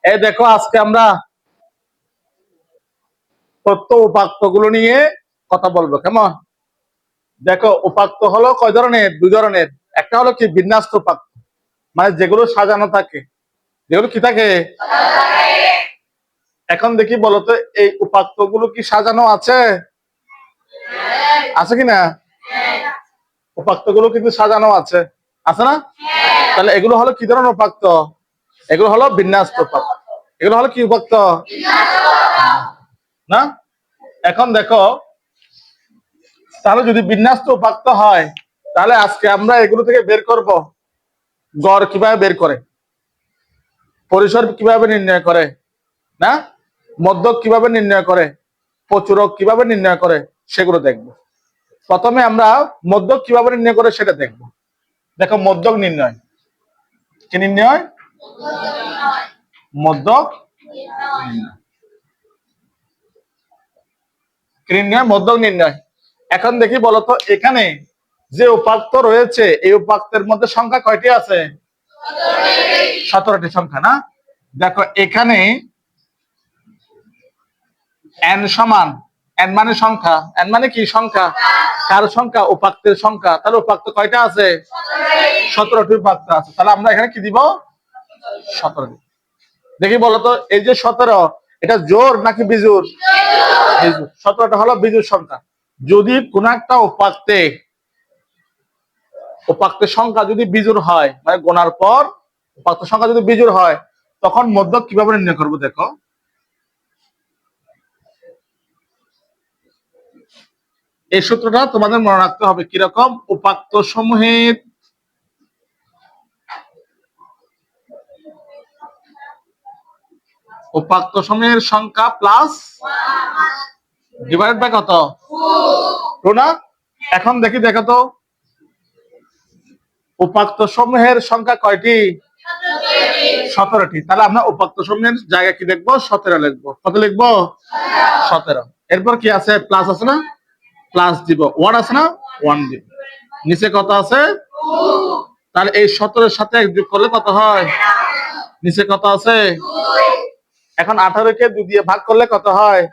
এই দেখো আজকে আমরা তথ্য উপাত্ত গুলো নিয়ে কথা বলবো, কেমন? দেখো উপাত্ত হলো কয় ধরনের? দুই ধরনের। একটা হলো কি বিন্যাস্ত উপাত্ত, মানে যেগুলো সাজানো থাকে, যেগুলো কি থাকে। এখন দেখি বলতো এই উপাত্ত গুলো কি সাজানো আছে? আছে কিনা? উপাত্ত গুলো কিন্তু সাজানো আছে, আছে না? তাহলে এগুলো হলো কি ধরনের উপাত্ত? এগুলো হলো বিন্যাস্ত উপাত্ত। এগুলো হলো কি উপাত্ত না? এখন দেখো, তাহলে যদি বিন্যাস্ত উপাত্ত হয়, তাহলে আজকে আমরা এগুলো থেকে বের করব গড় কিভাবে বের করে, পরিসর কিভাবে নির্ণয় করে, না মধ্যক কিভাবে নির্ণয় করে, প্রচুরক কিভাবে নির্ণয় করে, সেগুলো দেখব। প্রথমে আমরা মধ্যক কিভাবে নির্ণয় করে সেটা দেখব। দেখো মধ্যক নির্ণয় কি নির্ণয়? মধ্যক নির্ণয়, মধ্যক নির্ণয়। এখন দেখি বলতো এখানে যে উপাত্ত রয়েছে এই উপাত্তের মধ্যে সংখ্যা কয়টি আছে? 17টি সংখ্যা, না? দেখো এখানে n সমান, n মানে সংখ্যা, n মানে কি সংখ্যা, কার সংখ্যা? উপাত্তের সংখ্যা। তাহলে উপাত্ত কয়টা আছে? 17টি উপাত্ত আছে। তাহলে আমরা এখানে কি দিব? 17 দিব। দেখি বলতো এই যে 17, এটা জোড় নাকি বিজোড়? বিজোড়। 17টা হলো বিজোড় সংখ্যা। যদি কোন একটা উপাত্তের সংখ্যা যদি বিজোড় হয়, মানে গোনার পর উপাত্ত সংখ্যা যদি বিজোড় হয়, তখন মধ্যক কিভাবে নির্ণয় করবো? দেখো এই সূত্রটা তোমাদের মনে রাখতে হবে। কিরকম? উপাত্ত সমূহের সংখ্যা প্লাস ডিভাইড বাই কত? 2, না? এখন দেখি, দেখো তো উপাত্ত সমূহের সংখ্যা কয়টি? 17টি। তাহলে আমরা উপাত্ত সমূহের জায়গা কি লিখবো? 17 লিখবো। কত লিখবো? 17। এরপর কি আছে? প্লাস আছে না? প্লাস দিব। 1 আছে না? 1 দিব। নিচে কত আছে? তাহলে এই 17-এর সাথে যোগ করলে কত হয়? নিচে কত আছে? এখন 18-কে 2 দিয়ে ভাগ করলে কত হয়?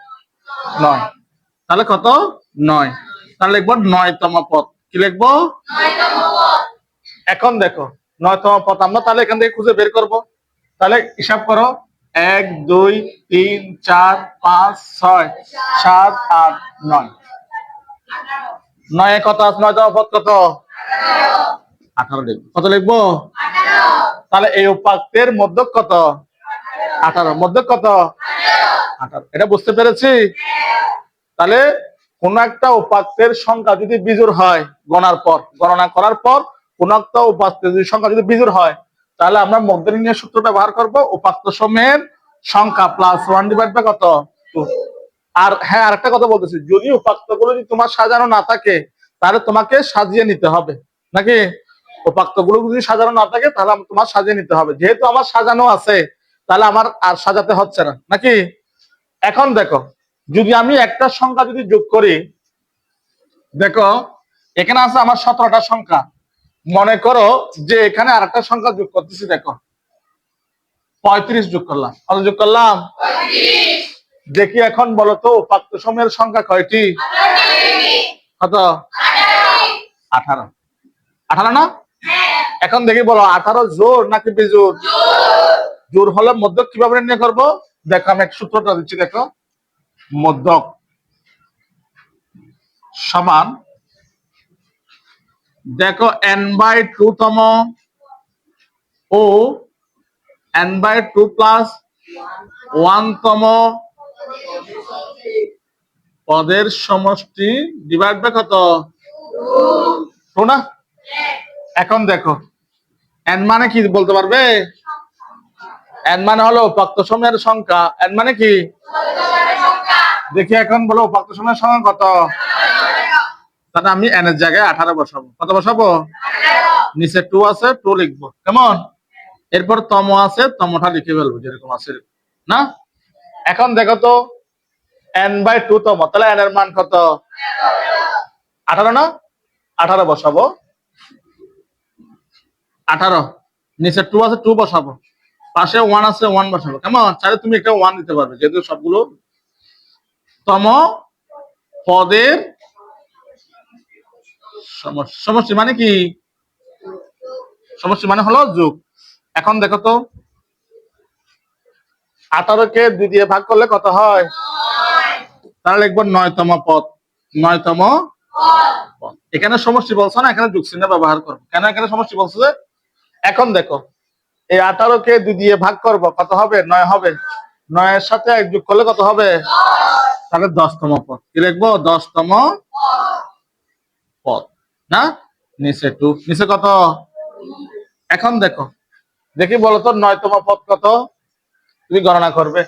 9। তাহলে কত? 9। তাহলে লিখবো 9তম পদ। কি লিখবো? এখন দেখো 9তম পদ আমরা তাহলে এখান থেকে খুঁজে বের করব। তাহলে হিসাব করো, 1 2 3 4 5 6 7 8 9। 9 কত আছে? 9তম পদ কত? 18 লিখবো। কত লিখবো? 18। তাহলে এই উপাত্তের মধ্যক কত? 18। মধ্যক কত? 18। এটা বুঝতে পেরেছি? তাহলে কোন একটা উপাত্তের সংখ্যা যদি বিজোড় হয়, গণনা করার পর কোন একটা উপাত্তের যদি সংখ্যা যদি বিজোড় হয়, তাহলে আমরা মধ্য নির্ণয় সূত্র ব্যবহার করব। উপাত্ত সমূহের সংখ্যা প্লাস 1 ডিভাইড বাই কত? 2। আর হ্যাঁ, আরেকটা কথা বলতেছি, যদি উপাত্তগুলো যদি তোমার সাজানো না থাকে, তাহলে তোমাকে সাজিয়ে নিতে হবে, নাকি? উপাত্তগুলো যদি সাজানো না থাকে তাহলে তোমার সাজিয়ে নিতে হবে। যেহেতু আমার সাজানো আছে, তাহলে আমার আর সাজাতে হচ্ছে না, নাকি? এখন দেখো, যদি আমি একটা সংখ্যা যদি যোগ করি, দেখো এখানে আছে আমার 17টা সংখ্যা। মনে করো যে এখানে আরেকটা সংখ্যা যোগ করতেছি, দেখো 35 যোগ করলাম। কত যোগ করলাম? 35। দেখি এখন বলো তো উপাত্ত সমূহের সংখ্যা কয়টি? কত? 18। 18 না? এখন দেখি বলো 18 জোড় নাকি বিজোড়? জোড় হলে মধ্যক কিভাবে নির্ণয় করব? দেখো আমি এক সূত্রটা দিচ্ছি, দেখো মধ্যক সমান, দেখো n/2 তম ও n/2 প্লাস 1 তম পদের সমষ্টি ডিভাইড বাই কত? 2, না? এখন দেখো n মানে কি বলতে পারবে? n মানে হলো উপাত্ত সমূহের সংখ্যা। n মানে কি? দেখি এখন বলো উপাত্ত সমূহের সংখ্যা কত? তাহলে আমি n এর জায়গায় 18 বসাবো। কত বসাবো? 18। নিচে 2 আছে, 2 লিখবো, কেমন? এরপর তম আছে, তমটা লিখে ফেলবো যেরকম আছে, না? এখন দেখো তো n/2 তম, তাহলে n এর মান কত? 18, না? 18 বসাবো। 18 নিচে 2 আছে, 2 বসাবো। পাশে ওয়ান আছে, ওয়ান বসাবো। কেমন? চাইলে তুমি একটা ওয়ান দিতে পারবে, যেহেতু সবগুলো তম পদের সমষ্টি। মানে কি? সমষ্টি মানে হলো যোগ। এখন দেখো তো 18কে 2 দিয়ে ভাগ করলে কত হয়? তাহলে লিখবো 9তম পদ। 9তম পদ। এখানে সমষ্টি বলছো না, এখানে যোগ চিহ্ন ব্যবহার করবো। কেন এখানে সমষ্টি বলছো যে? এখন দেখো এই 18কে 2 দিয়ে ভাগ করব, কত হবে? 9 হবে। 9 এর সাথে 1 যোগ করলে কত হবে? তাহলে 10তম পদ। কি লিখবো? 10তম পদ। না, নিচে 2, নিচে কত? এখন দেখো, দেখি বলো তো 9তম পদ কত? তুমি গণনা করবে।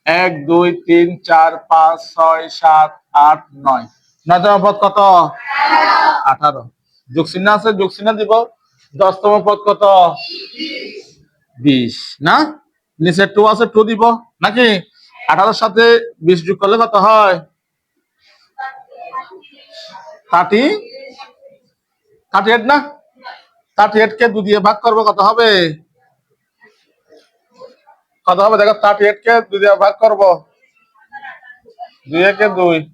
1 2 3 4 5 6 7 8 9। 9তম পদ কত? 18। যোগ চিহ্ন আছে, যোগ চিহ্ন দিব। 10তম পদ কত? 20। না, নিচে 2 আছে, 2 দিব নাকি? 18 সাথে 20 যোগ করলে কত হয়? 38 না? 38 কে 2 দিয়ে ভাগ করবো, কত হবে? কত হবে দেখো? 38 কে 2 দিয়ে ভাগ করবো, 2 একে 2, 1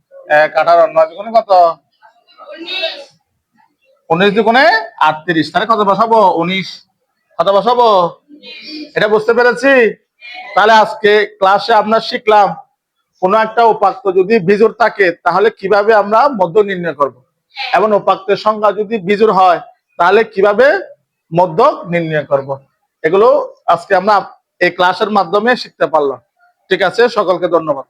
18, 9 দুগুণে কত? 19 দুগুণে 38। তাহলে কত বসাবো? 19। কত বসাবো? এটা বুঝতে পেরেছি। তাহলে আজকে ক্লাসে আমরা শিখলাম কোন একটা উপাত্ত যদি বিজোড় থাকে তাহলে কিভাবে আমরা মধ্য নির্ণয় করব, এবং উপাত্তের সংখ্যা যদি বিজোড় হয় তাহলে কিভাবে মধ্য নির্ণয় করব। এগুলো আজকে আমরা এই ক্লাসের মাধ্যমে শিখতে পারলাম। ঠিক আছে, সকলকে ধন্যবাদ।